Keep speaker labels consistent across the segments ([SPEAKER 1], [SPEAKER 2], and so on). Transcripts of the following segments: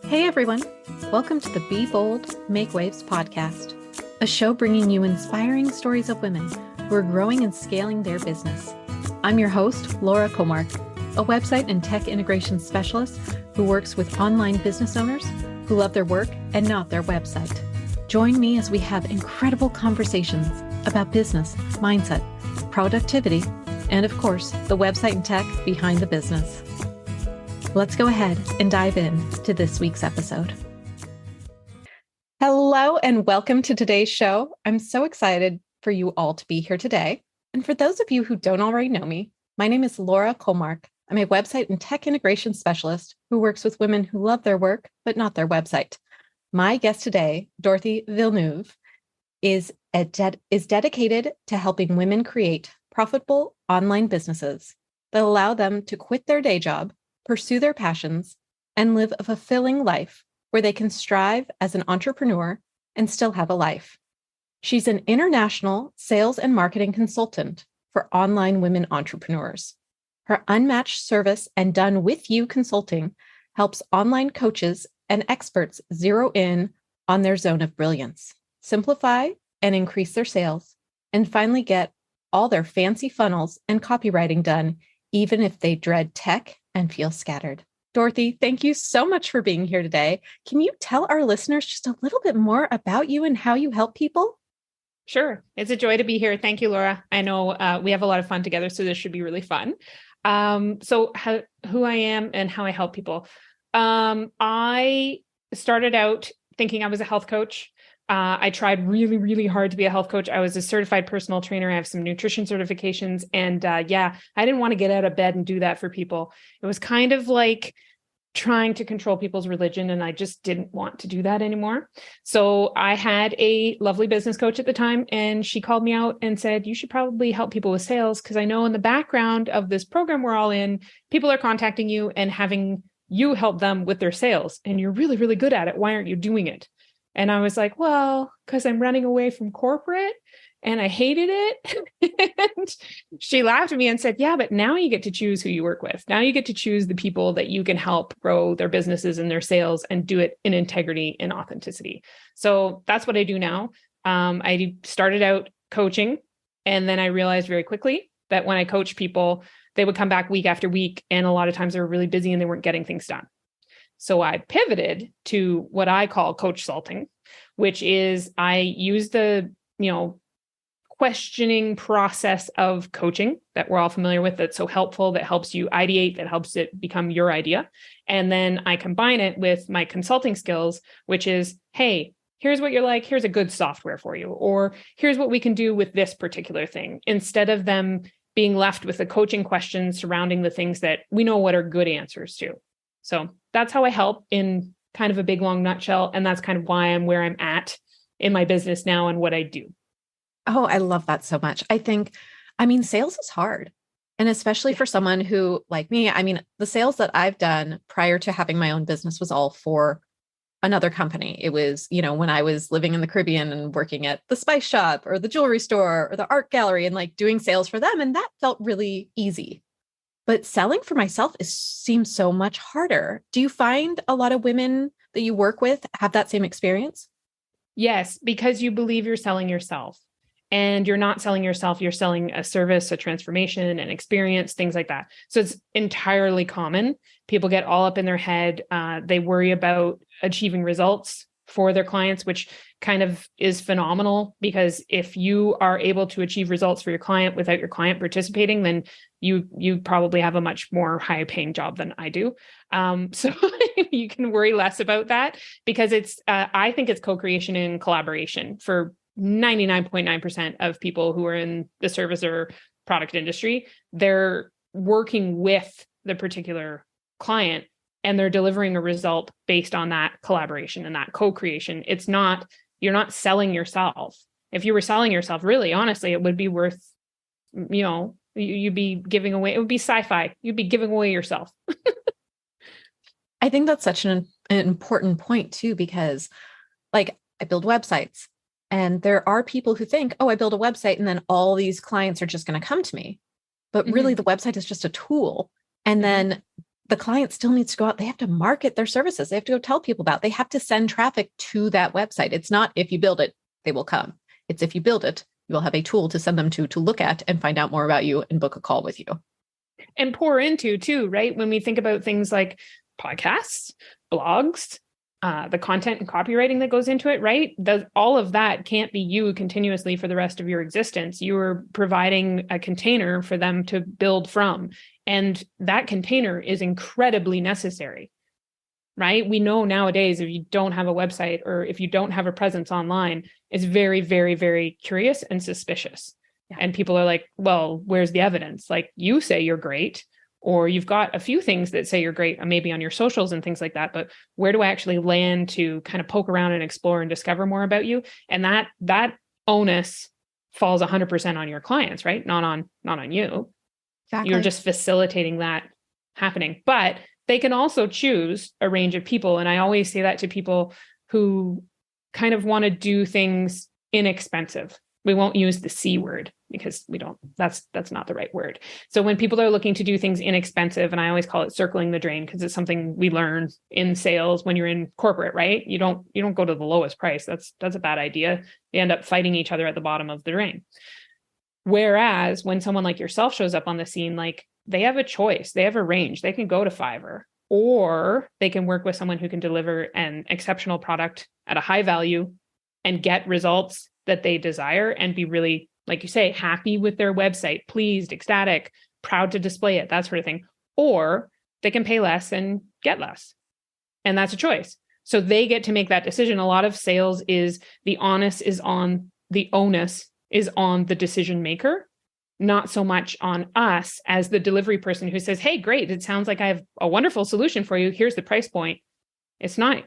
[SPEAKER 1] Hey everyone, welcome to the Be Bold, Make Waves podcast, a show bringing you inspiring stories of women who are growing and scaling their business. I'm your host, Laura Comark, a website and tech integration specialist who works with online business owners who love their work and not their website. Join me as we have incredible conversations about business, mindset, productivity, and of course, the website and tech behind the business. Let's go ahead and dive in to this week's episode. Hello and welcome to today's show. I'm so excited for you all to be here today. And for those of you who don't already know me, my name is Laura Comark. I'm a website and tech integration specialist who works with women who love their work, but not their website. My guest today, Dorothy Villeneuve, is dedicated to helping women create profitable online businesses that allow them to quit their day job, pursue their passions, and live a fulfilling life where they can strive as an entrepreneur and still have a life. She's an international sales and marketing consultant for online women entrepreneurs. Her unmatched service and done with you consulting helps online coaches and experts zero in on their zone of brilliance, simplify and increase their sales, and finally get all their fancy funnels and copywriting done, even if they dread tech and feel scattered. Dorothy, thank you so much for being here today. Can you tell our listeners just a little bit more about you and how you help people?
[SPEAKER 2] Sure. It's a joy to be here. Thank you, Laura. I know we have a lot of fun together, so this should be really fun. Who I am and how I help people. I started out thinking I was a health coach. I tried really, really hard to be a health coach. I was a certified personal trainer. I have some nutrition certifications. And I didn't want to get out of bed and do that for people. It was kind of like trying to control people's religion. And I just didn't want to do that anymore. So I had a lovely business coach at the time. And she called me out and said, you should probably help people with sales. Because I know in the background of this program we're all in, people are contacting you and having you help them with their sales. And you're really, really good at it. Why aren't you doing it? And I was like, well, because I'm running away from corporate and I hated it. And she laughed at me and said, yeah, but now you get to choose who you work with. Now you get to choose the people that you can help grow their businesses and their sales and do it in integrity and authenticity. So that's what I do now. I started out coaching, and then I realized very quickly that when I coach people, they would come back week after week. And a lot of times they were really busy and they weren't getting things done. So I pivoted to what I call coach salting, which is I use the, questioning process of coaching that we're all familiar with, that's so helpful, that helps you ideate, that helps it become your idea. And then I combine it with my consulting skills, which is, hey, here's what you're like, here's a good software for you, or here's what we can do with this particular thing, instead of them being left with the coaching questions surrounding the things that we know what are good answers to. So that's how I help in kind of a big, long nutshell. And that's kind of why I'm where I'm at in my business now and what I do.
[SPEAKER 1] Oh, I love that so much. Sales is hard. And especially for someone who, like me, the sales that I've done prior to having my own business was all for another company. It was, when I was living in the Caribbean and working at the spice shop or the jewelry store or the art gallery and like doing sales for them. And that felt really easy. But selling for myself seems so much harder. Do you find a lot of women that you work with have that same experience?
[SPEAKER 2] Yes, because you believe you're selling yourself. And you're not selling yourself, you're selling a service, a transformation, an experience, things like that. So it's entirely common. People get all up in their head. They worry about achieving results for their clients, which kind of is phenomenal, because if you are able to achieve results for your client without your client participating, then you probably have a much more high paying job than I do. So you can worry less about that, because I think it's co-creation and collaboration for 99.9% of people who are in the service or product industry. They're working with the particular client and they're delivering a result based on that collaboration and that co-creation. You're not selling yourself. If you were selling yourself, really, honestly, it would be worth, you'd be giving away, it would be sci-fi. You'd be giving away yourself.
[SPEAKER 1] I think that's such an important point too, because I build websites. And there are people who think, oh, I build a website and then all these clients are just going to come to me. But really, the website is just a tool. And then the client still needs to go out. They have to market their services. They have to go tell people about it. They have to send traffic to that website. It's not if you build it, they will come. It's if you build it, you will have a tool to send them to look at and find out more about you and book a call with you.
[SPEAKER 2] And pour into too, right? When we think about things like podcasts, blogs, the content and copywriting that goes into it, right? All of that can't be you continuously for the rest of your existence. You're providing a container for them to build from. And that container is incredibly necessary, right? We know nowadays, if you don't have a website or if you don't have a presence online, it's very, very, very curious and suspicious. Yeah. And people are like, well, where's the evidence? Like, you say you're great, or you've got a few things that say you're great, maybe on your socials and things like that. But where do I actually land to kind of poke around and explore and discover more about you? And that onus falls 100% on your clients, right? Not on you. Exactly. You're just facilitating that happening. But they can also choose a range of people. And I always say that to people who kind of want to do things inexpensive. We won't use the C word because that's not the right word. So when people are looking to do things inexpensive, and I always call it circling the drain, because it's something we learn in sales when you're in corporate, right? You don't go to the lowest price. That's a bad idea. You end up fighting each other at the bottom of the drain. Whereas when someone like yourself shows up on the scene, like, they have a choice, they have a range. They can go to Fiverr, or they can work with someone who can deliver an exceptional product at a high value and get results that they desire and be really, like you say, happy with their website, pleased, ecstatic, proud to display it, that sort of thing. Or they can pay less and get less. And that's a choice. So they get to make that decision. A lot of sales is the onus is on the decision maker, not so much on us as the delivery person who says, hey, great, it sounds like I have a wonderful solution for you. Here's the price point.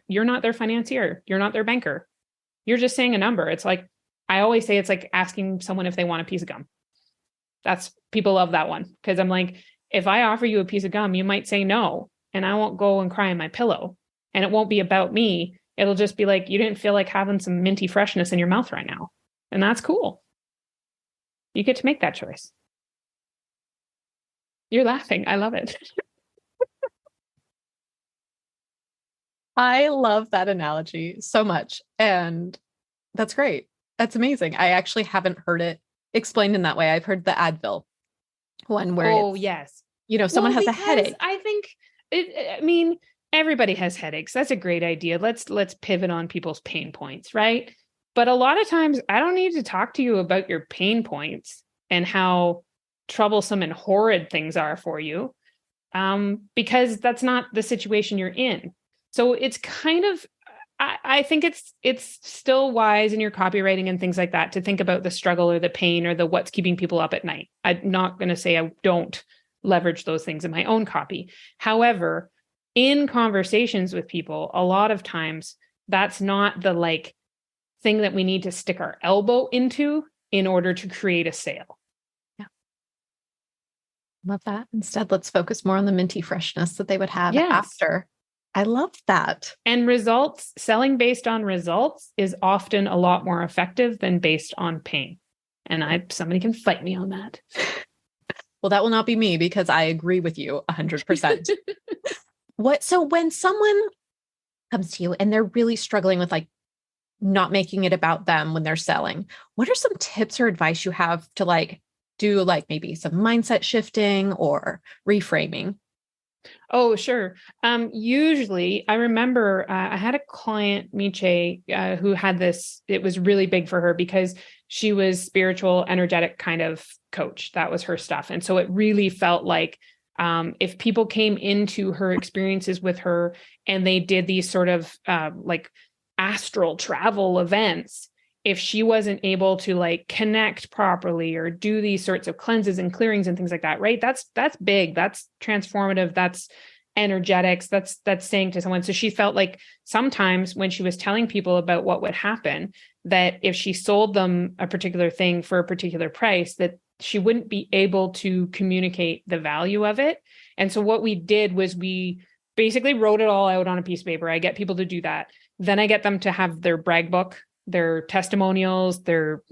[SPEAKER 2] You're not their financier. You're not their banker. You're just saying a number. It's like, I always say, it's like asking someone if they want a piece of gum. People love that one, because I'm like, if I offer you a piece of gum, you might say no, and I won't go and cry in my pillow, and it won't be about me. It'll just be like, you didn't feel like having some minty freshness in your mouth right now. And that's cool. You get to make that choice. You're laughing. I love it.
[SPEAKER 1] I love that analogy so much. And that's great. That's amazing. I actually haven't heard it explained in that way. I've heard the Advil one where
[SPEAKER 2] yes.
[SPEAKER 1] Someone has a headache.
[SPEAKER 2] I think everybody has headaches. That's a great idea. Let's pivot on people's pain points, right? But a lot of times I don't need to talk to you about your pain points and how troublesome and horrid things are for you, because that's not the situation you're in. So it's kind of, I think it's still wise in your copywriting and things like that to think about the struggle or the pain or the what's keeping people up at night. I'm not going to say I don't leverage those things in my own copy. However, in conversations with people, a lot of times that's not the thing that we need to stick our elbow into in order to create a sale.
[SPEAKER 1] Yeah. Love that. Instead, let's focus more on the minty freshness that they would have after. I love that. And
[SPEAKER 2] selling based on results is often a lot more effective than based on pain. And somebody can fight me on that.
[SPEAKER 1] Well, that will not be me, because I agree with you 100%. So when someone comes to you and they're really struggling with not making it about them when they're selling, what are some tips or advice you have to do maybe some mindset shifting or reframing?
[SPEAKER 2] Oh, sure. Usually I remember I had a client, Miche, who had this. It was really big for her because she was spiritual, energetic kind of coach. That was her stuff. And so it really felt like if people came into her experiences with her and they did these sort of astral travel events, if she wasn't able to connect properly or do these sorts of cleanses and clearings and things like that, right? That's big. That's transformative. That's energetics. That's saying to someone. So she felt like sometimes when she was telling people about what would happen, that if she sold them a particular thing for a particular price, that she wouldn't be able to communicate the value of it. And so what we did was we basically wrote it all out on a piece of paper. I get people to do that. Then I get them to have their brag book their testimonials, their,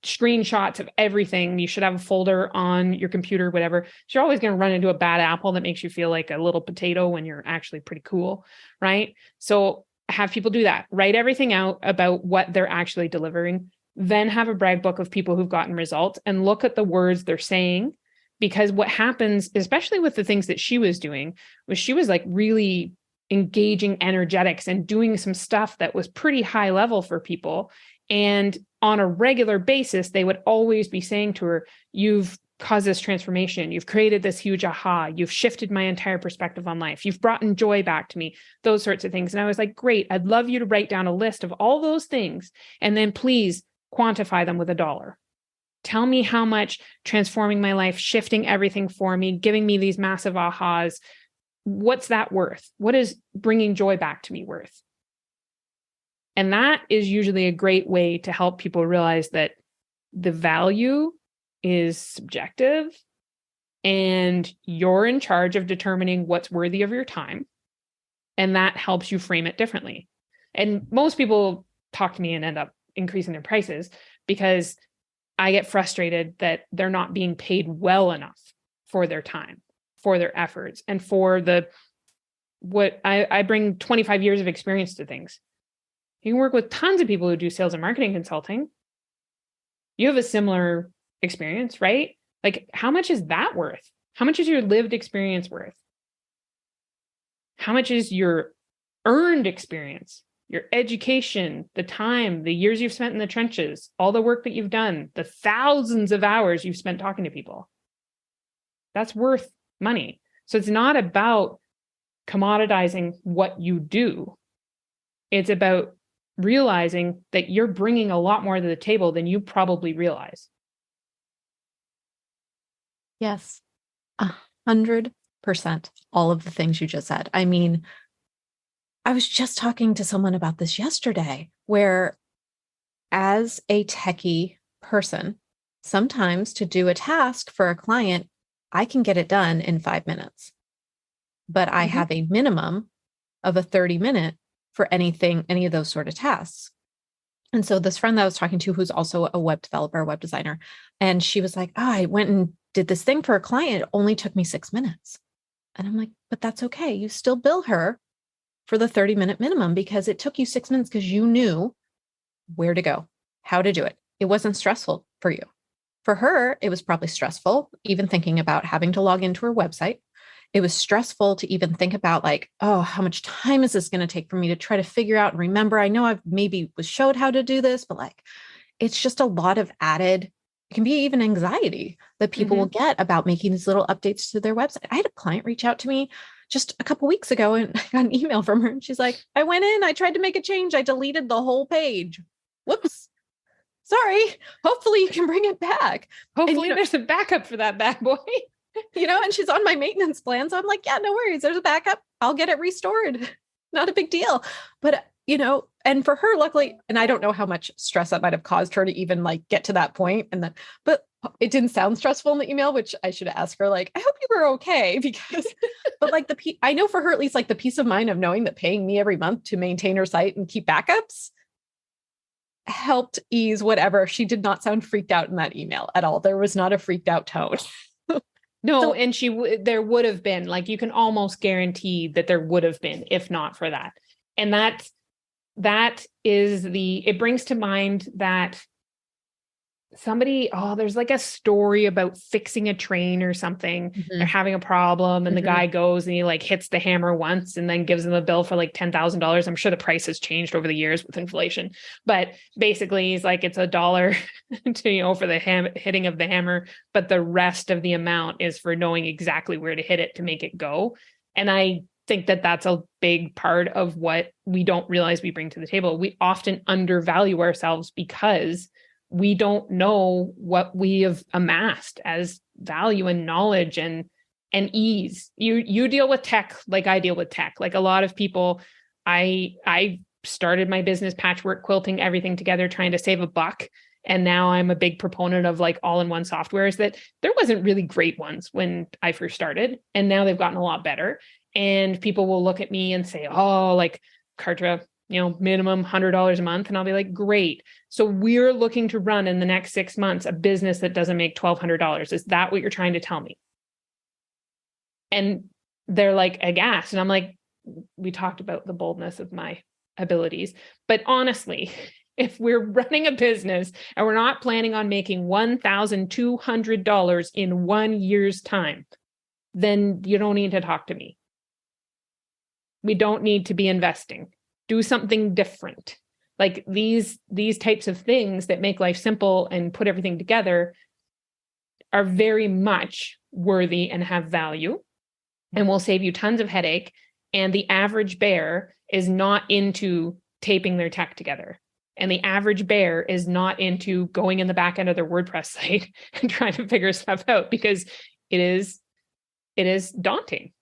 [SPEAKER 2] screenshots of everything. You should have a folder on your computer, whatever. So you're always going to run into a bad apple that makes you feel like a little potato when you're actually pretty cool, right? So have people do that. Write everything out about what they're actually delivering. Then have a brag book of people who've gotten results and look at the words they're saying. Because what happens, especially with the things that she was doing, was she was like really engaging energetics and doing some stuff that was pretty high level for people. And on a regular basis, they would always be saying to her, you've caused this transformation. You've created this huge aha. You've shifted my entire perspective on life. You've brought joy back to me, those sorts of things. And I was like, great. I'd love you to write down a list of all those things. And then please quantify them with a dollar. Tell me how much transforming my life, shifting everything for me, giving me these massive ahas. What's that worth? What is bringing joy back to me worth? And that is usually a great way to help people realize that the value is subjective and you're in charge of determining what's worthy of your time. And that helps you frame it differently. And most people talk to me and end up increasing their prices because I get frustrated that they're not being paid well enough for their time, for their efforts, and for what I bring 25 years of experience to things. You can work with tons of people who do sales and marketing consulting. You have a similar experience, right? Like, how much is that worth? How much is your lived experience worth? How much is your earned experience, your education, the time, the years you've spent in the trenches, all the work that you've done, the thousands of hours you've spent talking to people? That's worth money. So it's not about commoditizing what you do. It's about realizing that you're bringing a lot more to the table than you probably realize.
[SPEAKER 1] Yes, 100%. All of the things you just said. I mean, I was just talking to someone about this yesterday, where as a techie person, sometimes to do a task for a client, I can get it done in 5 minutes, but I have a minimum of a 30-minute for any of those sort of tasks. And so this friend that I was talking to, who's also a web developer, web designer, and she was like, oh, I went and did this thing for a client. It only took me 6 minutes. And I'm like, but that's okay. You still bill her for the 30-minute minimum because it took you 6 minutes because you knew where to go, how to do it. It wasn't stressful for you. For her, it was probably stressful, even thinking about having to log into her website. It was stressful to even think about like, oh, how much time is this going to take for me to try to figure out and remember? I know I've maybe was showed how to do this, but like, it's just a lot of added, it can be even anxiety that people will get about making these little updates to their website. I had a client reach out to me just a couple weeks ago and I got an email from her and she's like, I went in, I tried to make a change. I deleted the whole page. Whoops. Sorry. Hopefully you can bring it back.
[SPEAKER 2] Hopefully there's a backup for that bad boy.
[SPEAKER 1] And she's on my maintenance plan. So I'm like, yeah, no worries. There's a backup. I'll get it restored. Not a big deal. But, and for her, luckily, and I don't know how much stress that might have caused her to even like get to that point. But it didn't sound stressful in the email, which I should ask her, like, I hope you were okay because, but like I know for her, at least like the peace of mind of knowing that paying me every month to maintain her site and keep backups helped ease whatever. She did not sound freaked out in that email at all. There was not a freaked out tone.
[SPEAKER 2] No, and there would have been, like, you can almost guarantee that there would have been, if not for that. And that is it brings to mind that there's like a story about fixing a train or something. They're having a problem and the guy goes and he like hits the hammer once and then gives them a bill for like $10,000. I'm sure the price has changed over the years with inflation, but basically he's like, it's $1 to, for the hitting of the hammer, but the rest of the amount is for knowing exactly where to hit it to make it go. And I think that that's a big part of what we don't realize we bring to the table. We often undervalue ourselves because we don't know what we have amassed as value and knowledge and ease. You deal with tech like I deal with tech. Like a lot of people, I started my business patchwork quilting everything together, trying to save $1. And now I'm a big proponent of like all-in-one softwares that there wasn't really great ones when I first started. And now they've gotten a lot better. And people will look at me and say, oh, like Kartra, minimum $100 a month. And I'll be like, great. So we're looking to run in the next 6 months a business that doesn't make $1,200. Is that what you're trying to tell me? And they're like aghast. And I'm like, we talked about the boldness of my abilities. But honestly, if we're running a business and we're not planning on making $1,200 in 1 year's time, then you don't need to talk to me. We don't need to be investing. Do something different. Like these types of things that make life simple and put everything together are very much worthy and have value and will save you tons of headache. And the average bear is not into taping their tech together. And the average bear is not into going in the back end of their WordPress site and trying to figure stuff out, because it is daunting.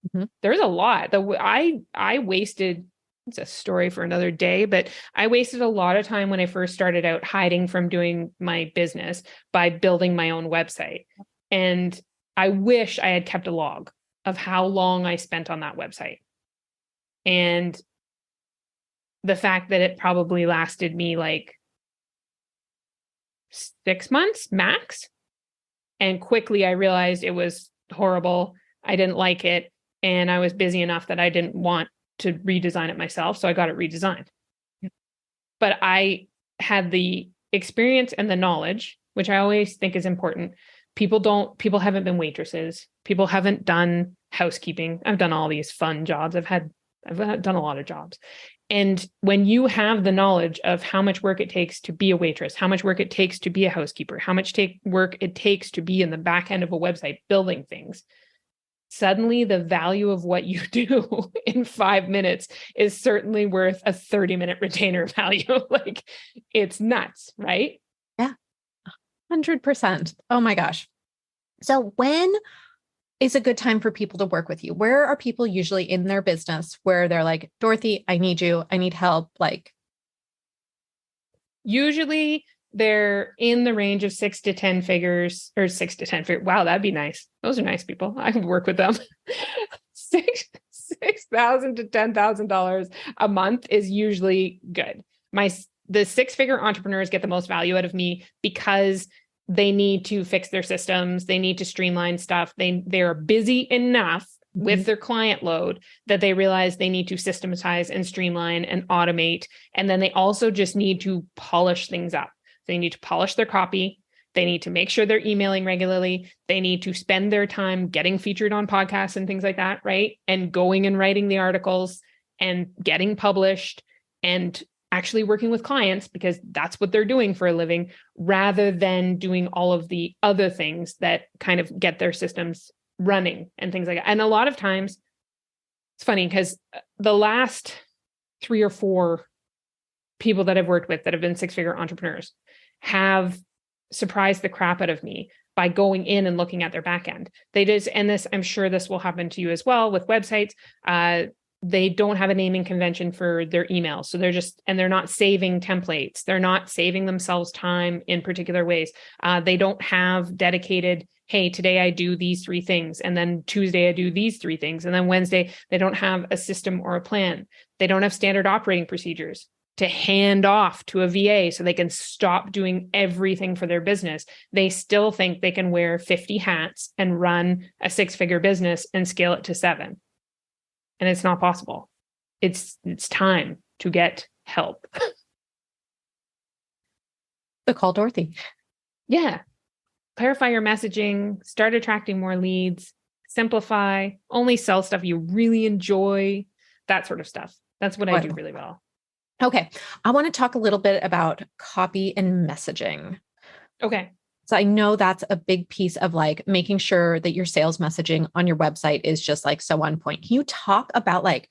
[SPEAKER 2] Mm-hmm. There's a lot that I wasted. It's a story for another day, but I wasted a lot of time when I first started out hiding from doing my business by building my own website. And I wish I had kept a log of how long I spent on that website. And the fact that it probably lasted me like 6 months max. And quickly I realized it was horrible. I didn't like it. And I was busy enough that I didn't want to redesign it myself. So I got it redesigned. But I had the experience and the knowledge, which I always think is important. People haven't been waitresses. People haven't done housekeeping. I've done all these fun jobs. I've done a lot of jobs. And when you have the knowledge of how much work it takes to be a waitress, how much work it takes to be a housekeeper, how much work it takes to be in the back end of a website building things, suddenly the value of what you do in 5 minutes is certainly worth a 30-minute retainer value. Like, it's nuts, right?
[SPEAKER 1] Yeah, 100%. Oh my gosh. So when is a good time for people to work with you? Where are people usually in their business where they're like, Dorothy, I need you. I need help. Like,
[SPEAKER 2] usually they're in the range of 6 to 10 figures, or 6 to 10 figures. Wow, that'd be nice. Those are nice people. I could work with them. $6,000 to $10,000 a month is usually good. The 6-figure entrepreneurs get the most value out of me because they need to fix their systems. They need to streamline stuff. They're busy enough with their client load that they realize they need to systematize and streamline and automate. And then they also just need to polish things up. They need to polish their copy. They need to make sure they're emailing regularly. They need to spend their time getting featured on podcasts and things like that, right? And going and writing the articles and getting published and actually working with clients, because that's what they're doing for a living, rather than doing all of the other things that kind of get their systems running and things like that. And a lot of times it's funny because the last 3 or 4 people that I've worked with that have been 6-figure entrepreneurs have surprised the crap out of me by going in and looking at their back end. I'm sure this will happen to you as well with websites. They don't have a naming convention for their emails. So they're not saving templates. They're not saving themselves time in particular ways. They don't have dedicated, hey, today I do these 3 things. And then Tuesday I do these 3 things. And then Wednesday, they don't have a system or a plan. They don't have standard operating procedures to hand off to a VA so they can stop doing everything for their business. They still think they can wear 50 hats and run a 6-figure business and scale it to 7. And it's not possible. It's time to get help.
[SPEAKER 1] So call Dorothy.
[SPEAKER 2] Yeah. Clarify your messaging, start attracting more leads, simplify, only sell stuff you really enjoy, that sort of stuff. That's what I do really well.
[SPEAKER 1] Okay. I want to talk a little bit about copy and messaging.
[SPEAKER 2] Okay.
[SPEAKER 1] So I know that's a big piece of like making sure that your sales messaging on your website is just like so on point. Can you talk about like,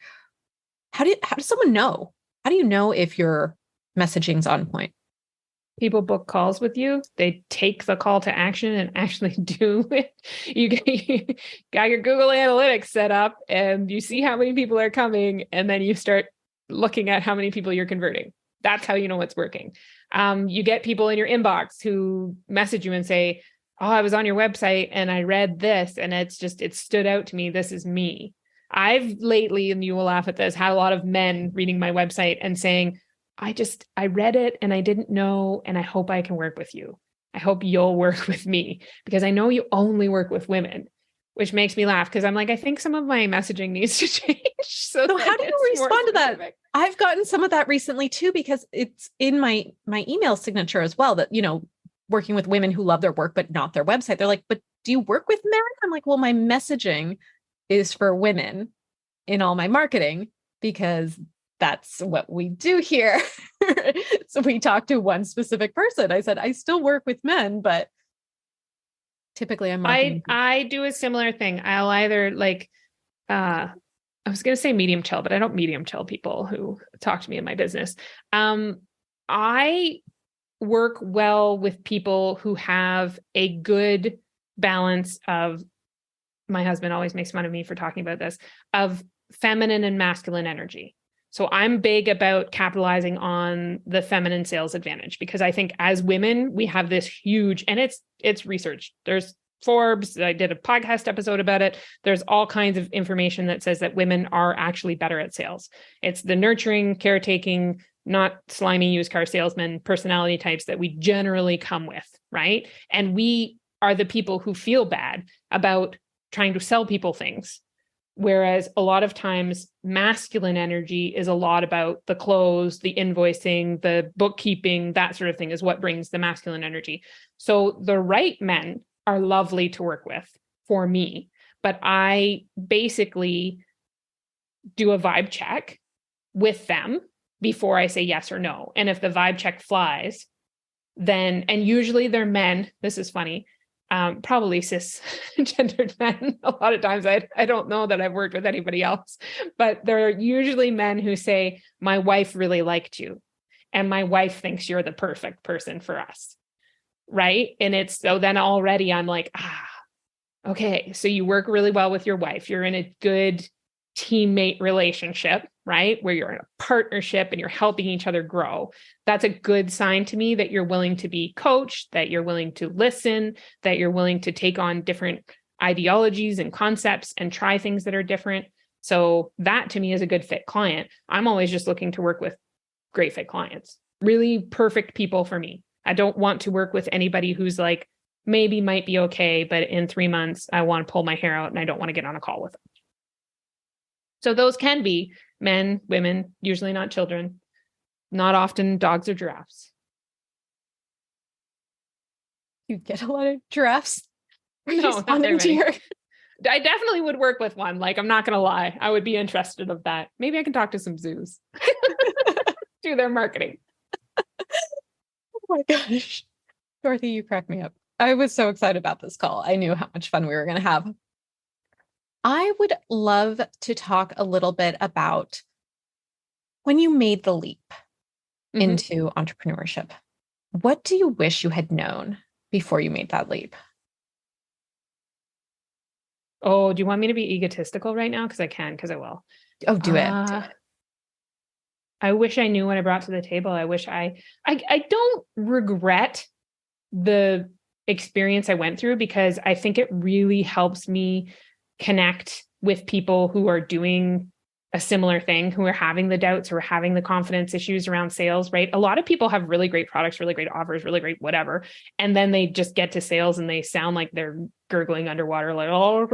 [SPEAKER 1] how does someone know? How do you know if your messaging's on point?
[SPEAKER 2] People book calls with you. They take the call to action and actually do it. You got your Google Analytics set up and you see how many people are coming, and then you start looking at how many people you're converting. That's how you know what's working. You get people in your inbox who message you and say, oh, I was on your website and I read this and it stood out to me. This is me. I've lately, and you will laugh at this, had a lot of men reading my website and saying, I read it and I didn't know, and I hope I can work with you. I hope you'll work with me because I know you only work with women, which makes me laugh because I'm like, I think some of my messaging needs to change.
[SPEAKER 1] So how do you respond to that? I've gotten some of that recently too, because it's in my email signature as well that, working with women who love their work, but not their website. They're like, but do you work with men? I'm like, well, my messaging is for women in all my marketing because that's what we do here. So we talk to one specific person. I said, I still work with men, but typically I'm marketing.
[SPEAKER 2] I do a similar thing. I'll either I was going to say medium chill, but I don't medium chill people who talk to me in my business. I work well with people who have a good balance of, my husband always makes fun of me for talking about this, of feminine and masculine energy. So I'm big about capitalizing on the feminine sales advantage because I think as women, we have this huge, and it's research. There's Forbes, I did a podcast episode about it. There's all kinds of information that says that women are actually better at sales. It's the nurturing, caretaking, not slimy used car salesman personality types that we generally come with, right? And we are the people who feel bad about trying to sell people things. Whereas a lot of times masculine energy is a lot about the close, the invoicing, the bookkeeping, that sort of thing is what brings the masculine energy. So the right men are lovely to work with for me, but I basically do a vibe check with them before I say yes or no. And if the vibe check flies, then, and usually they're men, this is funny, probably cisgendered men. A lot of times I don't know that I've worked with anybody else, but they're usually men who say, my wife really liked you and my wife thinks you're the perfect person for us. Right. And it's, so then already I'm like, okay, so you work really well with your wife. You're in a good teammate relationship, right? Where you're in a partnership and you're helping each other grow. That's a good sign to me that you're willing to be coached, that you're willing to listen, that you're willing to take on different ideologies and concepts and try things that are different. So that to me is a good fit client. I'm always just looking to work with great fit clients, really perfect people for me. I don't want to work with anybody who's like, maybe might be okay, but in 3 months, I want to pull my hair out and I don't want to get on a call with them. So those can be men, women, usually not children, not often dogs or giraffes.
[SPEAKER 1] You get a lot of giraffes.
[SPEAKER 2] No, not very many. I definitely would work with one. Like, I'm not going to lie. I would be interested of that. Maybe I can talk to some zoos, do their marketing.
[SPEAKER 1] Oh my gosh. Dorothy, you cracked me up. I was so excited about this call. I knew how much fun we were going to have. I would love to talk a little bit about when you made the leap into entrepreneurship. What do you wish you had known before you made that leap?
[SPEAKER 2] Oh, do you want me to be egotistical right now? Because I can, because I will.
[SPEAKER 1] Oh, do it.
[SPEAKER 2] I wish I knew what I brought to the table. I wish I don't regret the experience I went through because I think it really helps me connect with people who are doing a similar thing, who are having the doubts, who are having the confidence issues around sales, right? A lot of people have really great products, really great offers, really great whatever. And then they just get to sales and they sound like they're gurgling underwater, like, oh,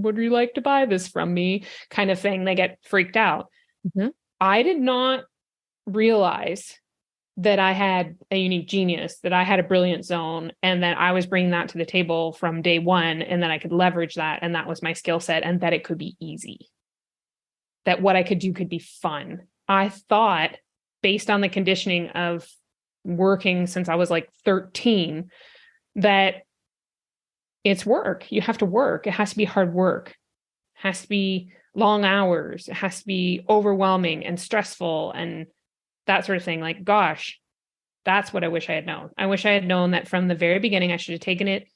[SPEAKER 2] would you like to buy this from me? Kind of thing. They get freaked out. Mm-hmm. I did not realize that I had a unique genius, that I had a brilliant zone, and that I was bringing that to the table from day one, and that I could leverage that, and that was my skill set, and that it could be easy. That what I could do could be fun. I thought, based on the conditioning of working since I was like 13, that it's work. You have to work. It has to be hard work. It has to be long hours. It has to be overwhelming and stressful and that sort of thing. Like, gosh, that's what I wish I had known. I wish I had known that from the very beginning. I should have taken it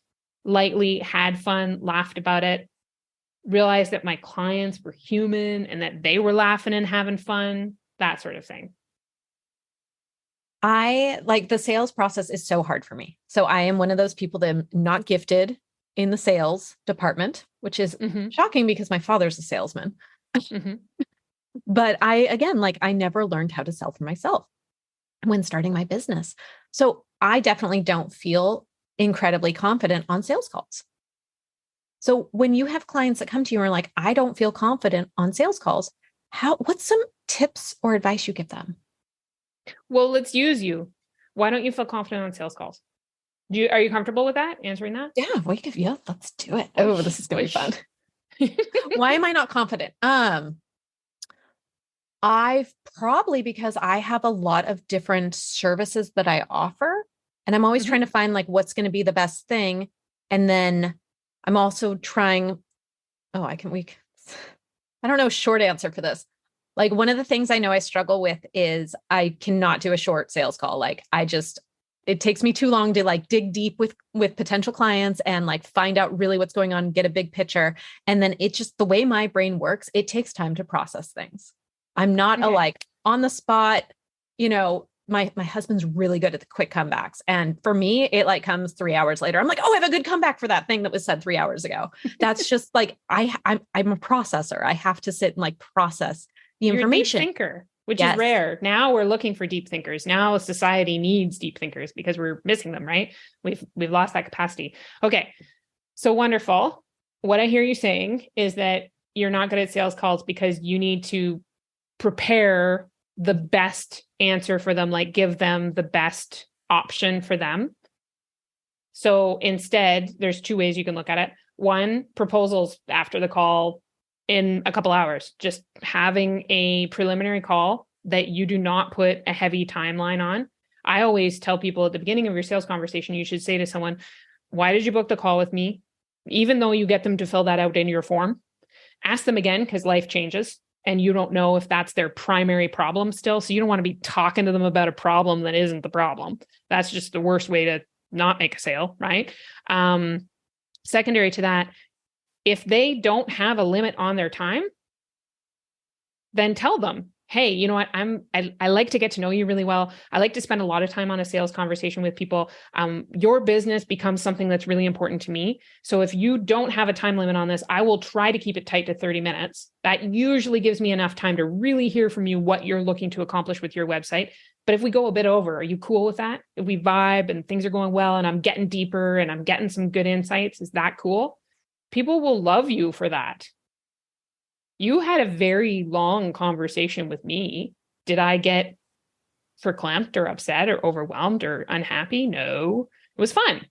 [SPEAKER 2] lightly, had fun, laughed about it, realized that my clients were human and that they were laughing and having fun, that sort of thing.
[SPEAKER 1] I like the sales process is so hard for me. So I am one of those people that am not gifted in the sales department, which is shocking because my father's a salesman. But I never learned how to sell for myself when starting my business. So I definitely don't feel incredibly confident on sales calls. So when you have clients that come to you and are like, I don't feel confident on sales calls, what's some tips or advice you give them?
[SPEAKER 2] Well, let's use you. Why don't you feel confident on sales calls? Are you comfortable with that? Answering that?
[SPEAKER 1] Yeah, let's do it. Oh, this is going to be fun. Why am I not confident? I've probably because I have a lot of different services that I offer, and I'm always trying to find like what's going to be the best thing. And then I'm also trying, I don't know, short answer for this. Like one of the things I know I struggle with is I cannot do a short sales call. Like it takes me too long to like dig deep with potential clients and like find out really what's going on, get a big picture. And then it just, the way my brain works, it takes time to process things. I'm not on the spot, my husband's really good at the quick comebacks. And for me, it like comes 3 hours later. I'm like, oh, I have a good comeback for that thing that was said 3 hours ago. That's just like, I'm a processor. I have to sit and like process the information.
[SPEAKER 2] You're a deep thinker, which is rare. Now we're looking for deep thinkers. Now society needs deep thinkers because we're missing them, right? We've lost that capacity. Okay. So wonderful. What I hear you saying is that you're not good at sales calls because you need to prepare the best answer for them, like give them the best option for them. So instead, there's two ways you can look at it. One, proposals after the call in a couple hours, just having a preliminary call that you do not put a heavy timeline on. I always tell people at the beginning of your sales conversation, you should say to someone, why did you book the call with me? Even though you get them to fill that out in your form, ask them again because life changes. And you don't know if that's their primary problem still. So you don't want to be talking to them about a problem that isn't the problem. That's just the worst way to not make a sale, right? Secondary to that, if they don't have a limit on their time, then tell them, hey, you know what? I like to get to know you really well. I like to spend a lot of time on a sales conversation with people. Your business becomes something that's really important to me. So if you don't have a time limit on this, I will try to keep it tight to 30 minutes. That usually gives me enough time to really hear from you what you're looking to accomplish with your website. But if we go a bit over, are you cool with that? If we vibe and things are going well and I'm getting deeper and I'm getting some good insights, is that cool? People will love you for that. You had a very long conversation with me. Did I get verklempt or upset or overwhelmed or unhappy? No, it was fun,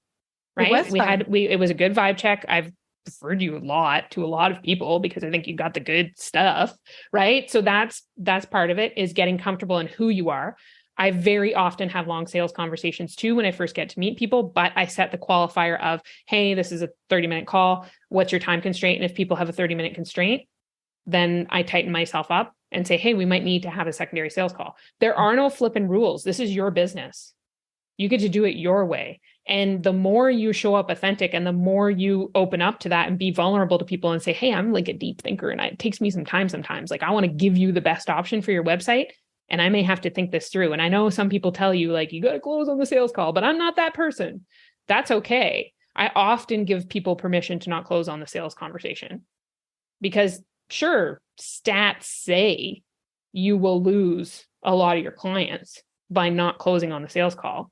[SPEAKER 2] right? It was a good vibe check. I've referred you a lot to a lot of people because I think you got the good stuff, right? So that's part of it, is getting comfortable in who you are. I very often have long sales conversations too when I first get to meet people, but I set the qualifier of, hey, this is a 30-minute call. What's your time constraint? And if people have a 30-minute constraint, then I tighten myself up and say, hey, we might need to have a secondary sales call. There are no flipping rules. This is your business. You get to do it your way. And the more you show up authentic and the more you open up to that and be vulnerable to people and say, hey, I'm like a deep thinker and it takes me some time sometimes. Like I want to give you the best option for your website and I may have to think this through. And I know some people tell you like, you got to close on the sales call, but I'm not that person. That's okay. I often give people permission to not close on the sales conversation because sure, stats say you will lose a lot of your clients by not closing on the sales call.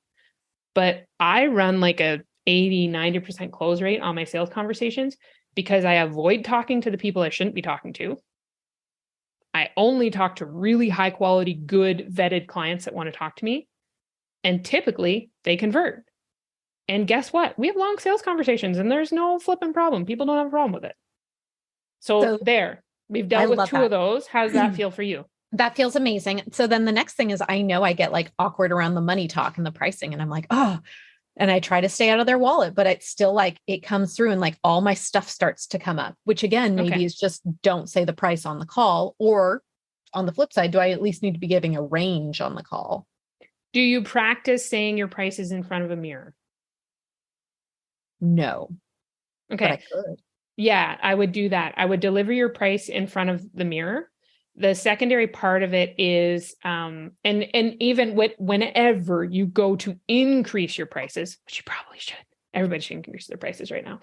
[SPEAKER 2] But I run like a 80, 90% close rate on my sales conversations because I avoid talking to the people I shouldn't be talking to. I only talk to really high quality, good vetted clients that want to talk to me. And typically they convert. And guess what? We have long sales conversations and there's no flipping problem. People don't have a problem with it. So there. We've dealt with two of those. How does that feel for you?
[SPEAKER 1] That feels amazing. So then the next thing is I know I get like awkward around the money talk and the pricing. And I'm like, oh, and I try to stay out of their wallet, but it's still like it comes through and like all my stuff starts to come up, which again, maybe is just don't say the price on the call. Or on the flip side, do I at least need to be giving a range on the call?
[SPEAKER 2] Do you practice saying your prices in front of a mirror?
[SPEAKER 1] No.
[SPEAKER 2] Okay.
[SPEAKER 1] But I could.
[SPEAKER 2] Yeah, I would do that. I would deliver your price in front of the mirror. The secondary part of it is, and even whenever you go to increase your prices, which you probably should, Everybody should increase their prices right now.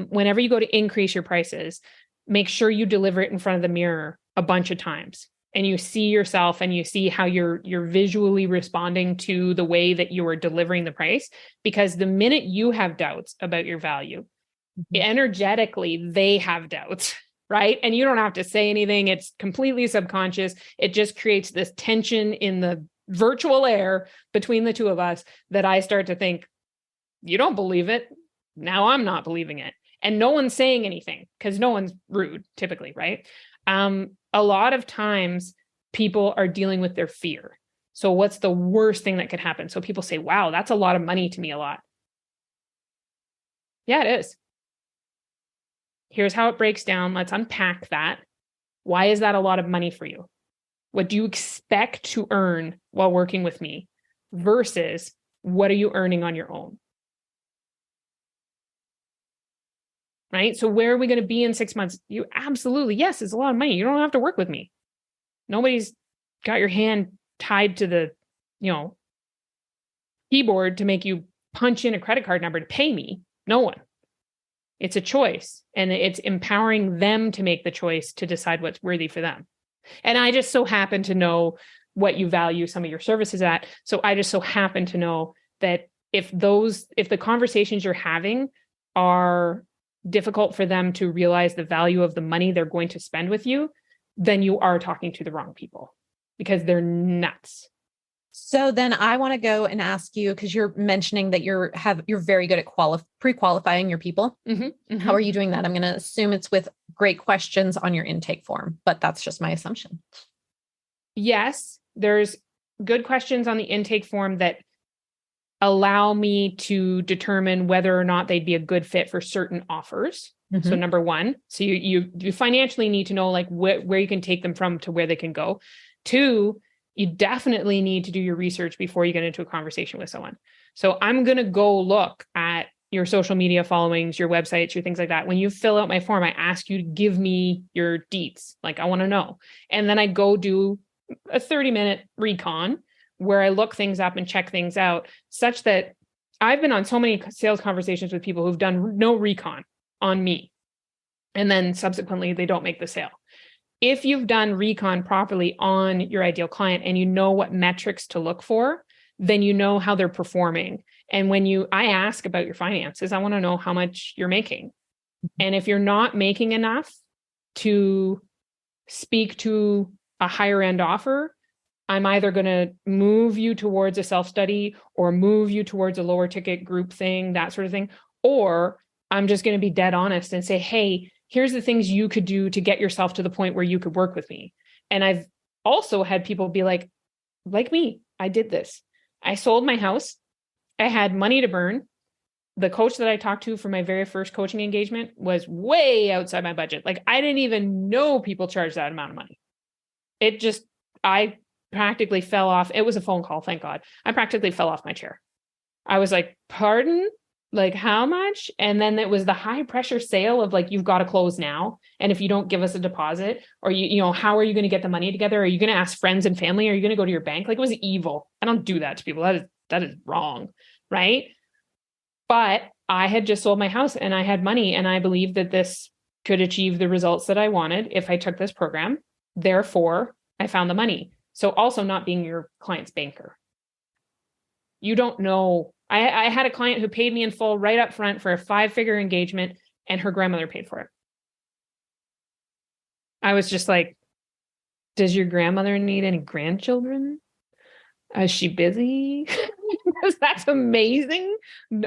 [SPEAKER 2] Whenever you go to increase your prices, make sure you deliver it in front of the mirror a bunch of times and you see yourself and you see how you're visually responding to the way that you are delivering the price. Because the minute you have doubts about your value, energetically, they have doubts, right? And you don't have to say anything. It's completely subconscious. It just creates this tension in the virtual air between the two of us that I start to think, you don't believe it. Now I'm not believing it. And no one's saying anything because no one's rude typically, right? A lot of times people are dealing with their fear. So what's the worst thing that could happen? So people say, wow, that's a lot of money to me a lot. Yeah, it is. Here's how it breaks down. Let's unpack that. Why is that a lot of money for you? What do you expect to earn while working with me versus what are you earning on your own? Right? So where are we going to be in 6 months? You absolutely, yes, it's a lot of money. You don't have to work with me. Nobody's got your hand tied to the, keyboard to make you punch in a credit card number to pay me. No one. It's a choice, and it's empowering them to make the choice to decide what's worthy for them. And I just so happen to know what you value some of your services at. So I just so happen to know that if the conversations you're having are difficult for them to realize the value of the money they're going to spend with you, then you are talking to the wrong people because they're nuts.
[SPEAKER 1] So then I want to go and ask you, because you're mentioning that you're very good at pre-qualifying your people.
[SPEAKER 2] Mm-hmm, mm-hmm.
[SPEAKER 1] How are you doing that? I'm going to assume it's with great questions on your intake form, but that's just my assumption.
[SPEAKER 2] Yes, there's good questions on the intake form that allow me to determine whether or not they'd be a good fit for certain offers. Mm-hmm. So number one, so you financially need to know like where you can take them from to where they can go. Two, you definitely need to do your research before you get into a conversation with someone. So I'm going to go look at your social media followings, your websites, your things like that. When you fill out my form, I ask you to give me your deets. Like I want to know. And then I go do a 30-minute recon where I look things up and check things out, such that I've been on so many sales conversations with people who've done no recon on me. And then subsequently they don't make the sale. If you've done recon properly on your ideal client and you know what metrics to look for, then you know how they're performing. And when I ask about your finances, I want to know how much you're making. And if you're not making enough to speak to a higher end offer, I'm either going to move you towards a self-study or move you towards a lower ticket group thing, that sort of thing. Or I'm just going to be dead honest and say, hey, here's the things you could do to get yourself to the point where you could work with me. And I've also had people be like me, I did this. I sold my house. I had money to burn. The coach that I talked to for my very first coaching engagement was way outside my budget. Like I didn't even know people charge that amount of money. I practically fell off. It was a phone call, thank God. I practically fell off my chair. I was like, pardon? Like how much? And then it was the high pressure sale of like, you've got to close now. And if you don't give us a deposit or how are you going to get the money together? Are you going to ask friends and family? Are you going to go to your bank? Like it was evil. I don't do that to people. That is wrong. Right. But I had just sold my house and I had money and I believed that this could achieve the results that I wanted if I took this program. Therefore, I found the money. So also not being your client's banker. You don't know. I had a client who paid me in full right up front for a 5-figure engagement and her grandmother paid for it. I was just like, does your grandmother need any grandchildren? Is she busy? Because that's amazing.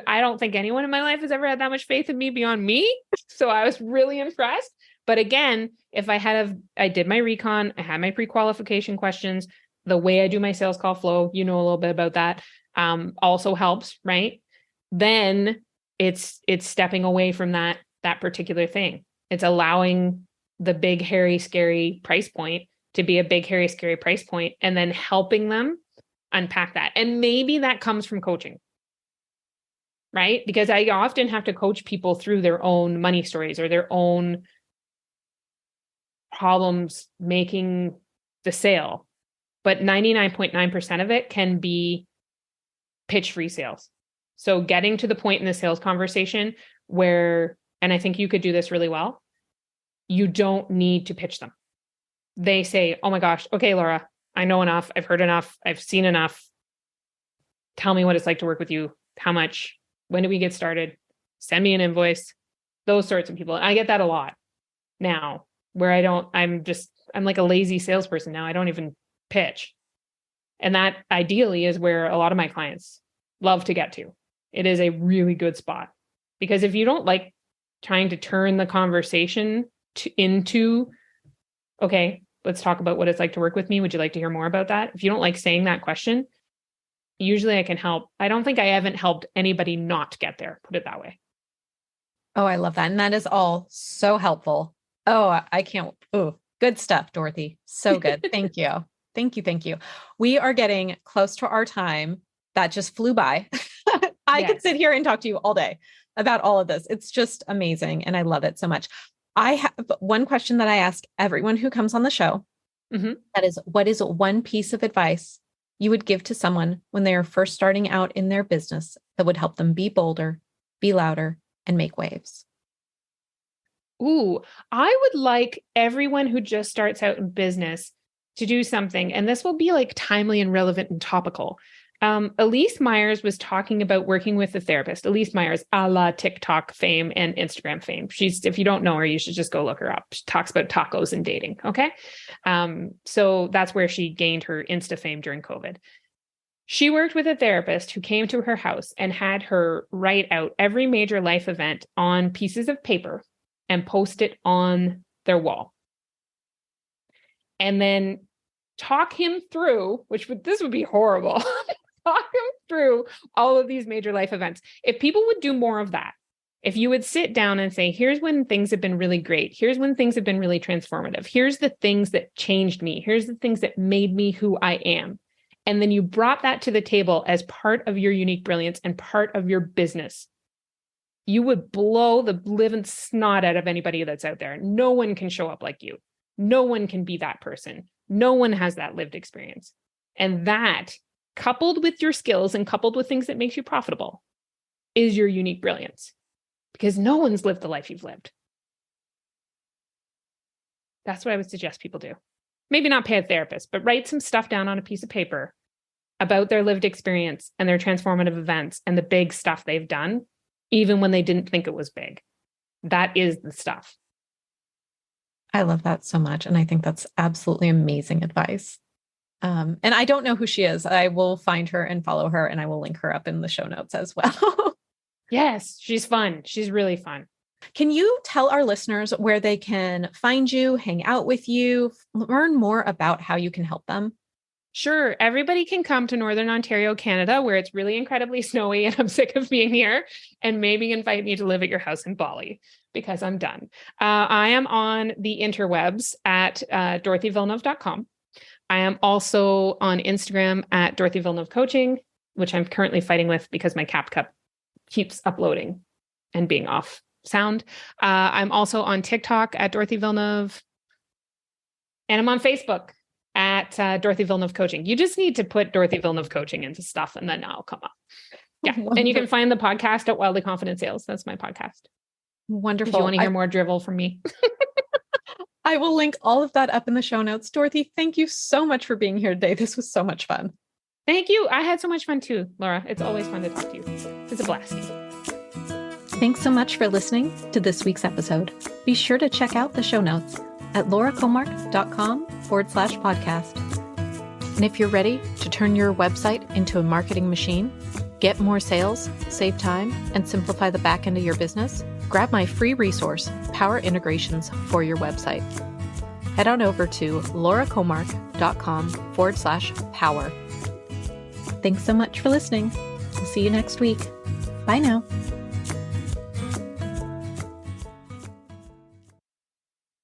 [SPEAKER 2] I don't think anyone in my life has ever had that much faith in me beyond me. So I was really impressed. But again, if I did my recon, I had my pre-qualification questions, the way I do my sales call flow, a little bit about that, also helps, right? Then it's stepping away from that particular thing. It's allowing the big, hairy, scary price point to be a big, hairy, scary price point, and then helping them unpack that. And maybe that comes from coaching, right? Because I often have to coach people through their own money stories or their own problems making the sale. But 99.9% of it can be pitch free sales. So getting to the point in the sales conversation where, and I think you could do this really well, you don't need to pitch them. They say, oh my gosh, okay, Laura, I know enough. I've heard enough. I've seen enough. Tell me what it's like to work with you. How much? When do we get started? Send me an invoice. Those sorts of people. I get that a lot now where I'm like a lazy salesperson now. I don't even pitch. And that ideally is where a lot of my clients love to get to. It is a really good spot because if you don't like trying to turn the conversation into, okay, let's talk about what it's like to work with me. Would you like to hear more about that? If you don't like saying that question, usually I can help. I don't think I haven't helped anybody not get there, put it that way.
[SPEAKER 1] Oh, I love that. And that is all so helpful. Oh, I can't. Oh, good stuff, Dorothy. So good. Thank you. Thank you. Thank you. We are getting close to our time. That just flew by. I could sit here and talk to you all day about all of this. It's just amazing. And I love it so much. I have one question that I ask everyone who comes on the show. Mm-hmm. That is, what is one piece of advice you would give to someone when they are first starting out in their business that would help them be bolder, be louder, and make waves?
[SPEAKER 2] Ooh, I would like everyone who just starts out in business to do something, and this will be like timely and relevant and topical. Elise Myers was talking about working with a therapist. Elise Myers, a la TikTok fame and Instagram fame. If you don't know her, you should just go look her up. She talks about tacos and dating. Okay. So that's where she gained her Insta fame during COVID. She worked with a therapist who came to her house and had her write out every major life event on pieces of paper and post it on their wall. And then talk him through, this would be horrible. Talk him through all of these major life events. If people would do more of that, if you would sit down and say, here's when things have been really great. Here's when things have been really transformative. Here's the things that changed me. Here's the things that made me who I am. And then you brought that to the table as part of your unique brilliance and part of your business. You would blow the living snot out of anybody that's out there. No one can show up like you. No one can be that person. No one has that lived experience. And that, coupled with your skills and coupled with things that makes you profitable, is your unique brilliance. Because no one's lived the life you've lived. That's what I would suggest people do. Maybe not pay a therapist, but write some stuff down on a piece of paper about their lived experience and their transformative events and the big stuff they've done, even when they didn't think it was big. That is the stuff.
[SPEAKER 1] I love that so much. And I think that's absolutely amazing advice. And I don't know who she is. I will find her and follow her, and I will link her up in the show notes as well.
[SPEAKER 2] Yes, she's fun. She's really fun.
[SPEAKER 1] Can you tell our listeners where they can find you, hang out with you, learn more about how you can help them?
[SPEAKER 2] Sure. Everybody can come to Northern Ontario, Canada, where it's really incredibly snowy and I'm sick of being here, and maybe invite me to live at your house in Bali because I'm done. I am on the interwebs at dorothyvilleneuve.com. I am also on Instagram at Dorothy Villeneuve Coaching, which I'm currently fighting with because my CapCut keeps uploading and being off sound. I'm also on TikTok at Dorothy Villeneuve, and I'm on Facebook at Dorothy Villeneuve Coaching. You just need to put Dorothy Villeneuve Coaching into stuff and then I'll come up. Yeah. Wonderful. And you can find the podcast at Wildly Confident Sales. That's my podcast.
[SPEAKER 1] Wonderful.
[SPEAKER 2] If you want to hear more drivel from me.
[SPEAKER 1] I will link all of that up in the show notes. Dorothy, thank you so much for being here today. This was so much fun.
[SPEAKER 2] Thank you. I had so much fun too, Laura. It's always fun to talk to you. It's a blast.
[SPEAKER 1] Thanks so much for listening to this week's episode. Be sure to check out the show notes at lauracomark.com/podcast. And if you're ready to turn your website into a marketing machine, get more sales, save time, and simplify the back end of your business, grab my free resource, Power Integrations for your website. Head on over to lauracomark.com/power. Thanks so much for listening. I'll see you next week. Bye now.